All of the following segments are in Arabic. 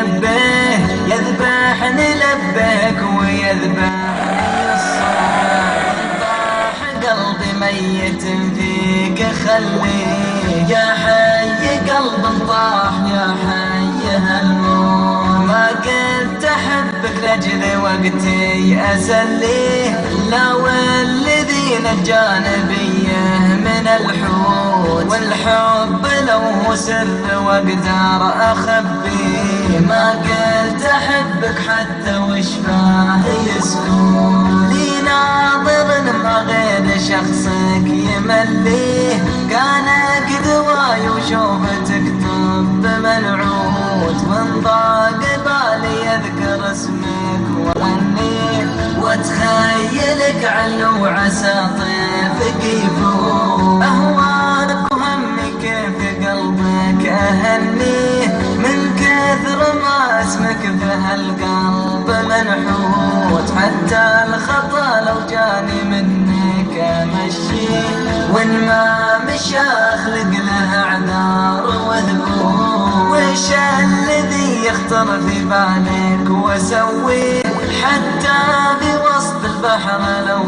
لبيه يذبحني لبيك ويذبحني الصبح. طاح قلبي ميت فيك خليه يا حي قلب طاح يا حي هالموت. ما كنت احبك لاجل وقتي اسليه لا والذي نجاني بيه من الحوت. والحب لو هو سر واقدر اخبيه ما قلت احبك حتى وشفاه يسكون. لي ناظر ما غير شخصك يمليه كان قدواي وشوفتك طب منعوت. وان ضاق بالي اذكر اسمك واغنيه واتخيلك علو عسى طيفك يفوت. اهوانك وهمي كيف قلبك اهنيه من كثر ما اسمك في هالقلب منحوت. حتى الخطا لو جاني منك امشيه وان ما مشى اخلق له اعذار وذنوب. وش الذي يخطر في بالك واسويه حتى بوسط البحر لو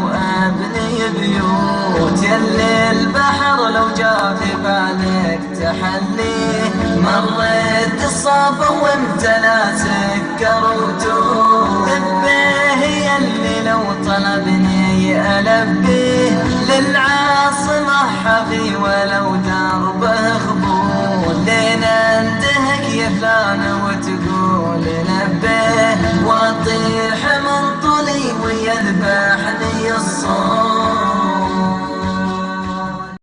ابني بيوت. يلي البحر لو جاء في بالك تحليه مريت الصافا وامتلا سكر وتوب. لبيه يلي لو طلبني ألبيه للعاصمة حفي ولو دربه خبول. لين انتهك يا فلان